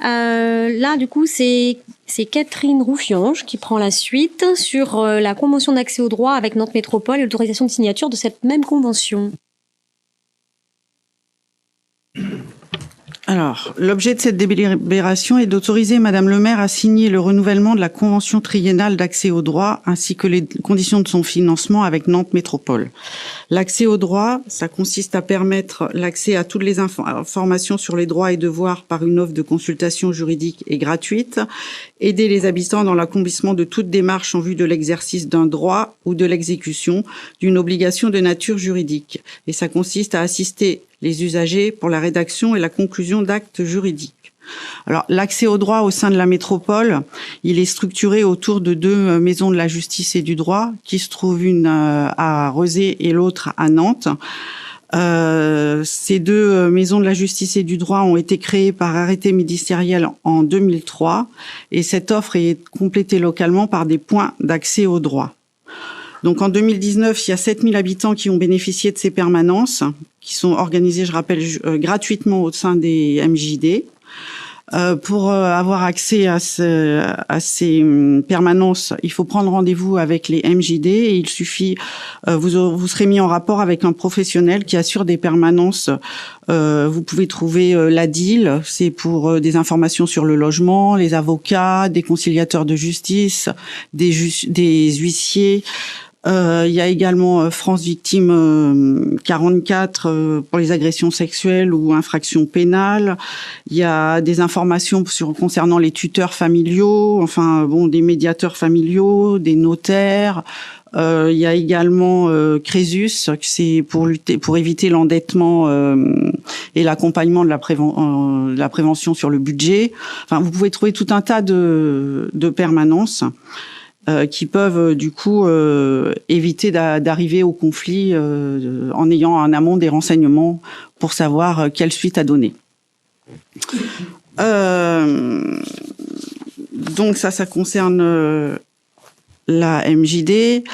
Là, du coup, c'est Catherine Roufiange qui prend la suite sur la convention d'accès au droit avec Nantes Métropole et l'autorisation de signature de cette même convention. Alors, l'objet de cette délibération est d'autoriser Madame le maire à signer le renouvellement de la convention triennale d'accès au droit ainsi que les conditions de son financement avec Nantes Métropole. L'accès au droit, ça consiste à permettre l'accès à toutes les informations sur les droits et devoirs par une offre de consultation juridique et gratuite, aider les habitants dans l'accomplissement de toute démarche en vue de l'exercice d'un droit ou de l'exécution d'une obligation de nature juridique. Et ça consiste à assister les usagers pour la rédaction et la conclusion d'actes juridiques. Alors, l'accès au droit au sein de la métropole, il est structuré autour de deux maisons de la justice et du droit, qui se trouvent une à Rezé et l'autre à Nantes. Ces deux maisons de la justice et du droit ont été créées par arrêté ministériel en 2003 et cette offre est complétée localement par des points d'accès au droit. Donc en 2019, il y a 7000 habitants qui ont bénéficié de ces permanences, qui sont organisées, je rappelle, gratuitement au sein des MJD. Pour avoir accès à ces permanences, il faut prendre rendez-vous avec les MJD et il suffit, vous serez mis en rapport avec un professionnel qui assure des permanences. Vous pouvez trouver l'ADIL, c'est pour des informations sur le logement, les avocats, des conciliateurs de justice, des huissiers. Il y a également France Victime 44 pour les agressions sexuelles ou infractions pénales. Il y a des informations concernant les tuteurs familiaux, des médiateurs familiaux, des notaires. Il y a également Crésus, c'est pour éviter l'endettement et l'accompagnement de la prévention sur le budget. Vous pouvez trouver tout un tas de permanences qui peuvent du coup éviter d'arriver au conflit en ayant en amont des renseignements pour savoir quelle suite à donner. Donc ça concerne la MJD.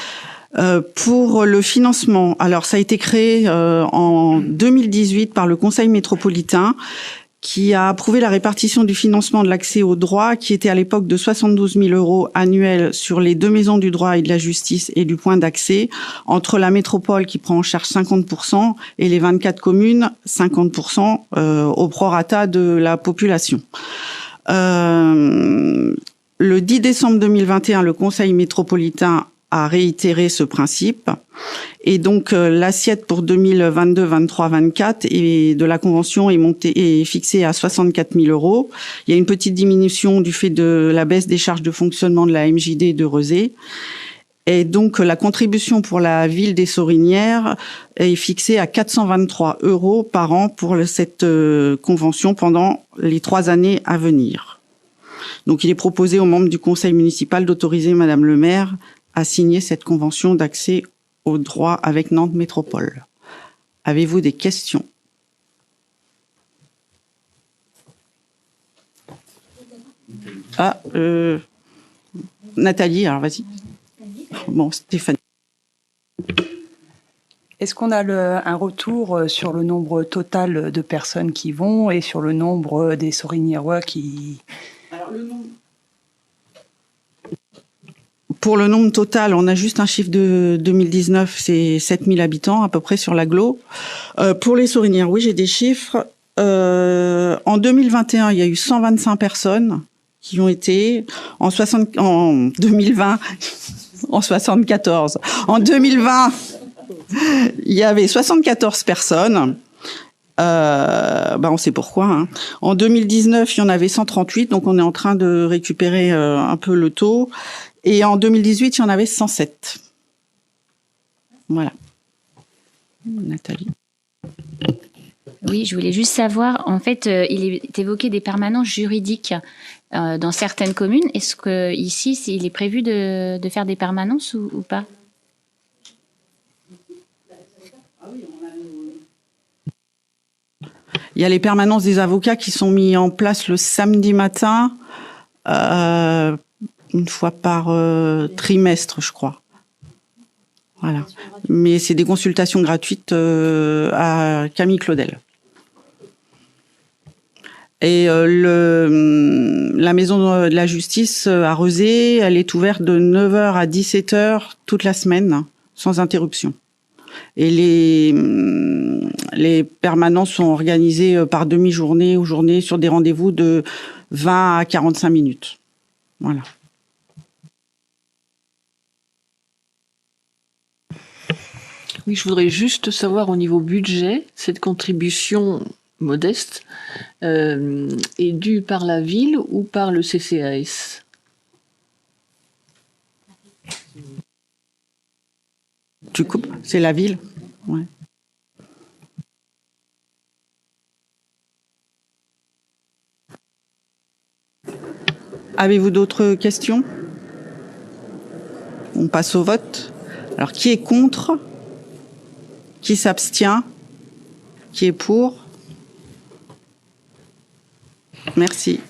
Pour le financement, alors ça a été créé en 2018 par le Conseil métropolitain qui a approuvé la répartition du financement de l'accès au droit, qui était à l'époque de 72 000 € annuels sur les deux maisons du droit et de la justice et du point d'accès, entre la métropole qui prend en charge 50% et les 24 communes 50% au prorata de la population. Le 10 décembre 2021, le Conseil métropolitain a réitéré ce principe. Et donc, l'assiette pour 2022, 23, 24 et de la convention est fixée à 64 000 €. Il y a une petite diminution du fait de la baisse des charges de fonctionnement de la MJD de Rezé. Et donc, la contribution pour la ville des Sorinières est fixée à 423 € par an pour cette convention pendant les 3 années à venir. Donc, il est proposé aux membres du conseil municipal d'autoriser Madame le maire à signer cette convention d'accès au droit avec Nantes Métropole. Avez-vous des questions? Nathalie, alors vas-y. Bon, Stéphanie. Est-ce qu'on a un retour sur le nombre total de personnes qui vont et sur le nombre des Soriniérois qui... Alors, pour le nombre total, on a juste un chiffre de 2019, c'est 7000 habitants à peu près sur l'agglo. Pour les Sorinières, oui, j'ai des chiffres. En 2021, il y a eu 125 personnes qui ont été. En 2020, en 74. En 2020, il y avait 74 personnes. On sait pourquoi. Hein. En 2019, il y en avait 138, donc on est en train de récupérer un peu le taux. Et en 2018, il y en avait 107. Voilà. Nathalie. Oui, je voulais juste savoir, en fait, il est évoqué des permanences juridiques dans certaines communes. Est-ce qu'ici, il est prévu de faire des permanences ou pas? Il y a les permanences des avocats qui sont mis en place le samedi matin, une fois par trimestre, je crois. Voilà. Mais c'est des consultations gratuites à Camille Claudel. Et la maison de la justice à Rezé, elle est ouverte de 9h à 17h toute la semaine, sans interruption. Et les permanences sont organisées par demi-journée ou journée sur des rendez-vous de 20 à 45 minutes. Voilà. Oui, je voudrais juste savoir au niveau budget, cette contribution modeste est due par la ville ou par le CCAS? Tu coupes? C'est la ville? Ouais. Avez-vous d'autres questions? On passe au vote. Alors, qui est contre? Qui s'abstient? Qui est pour? Merci.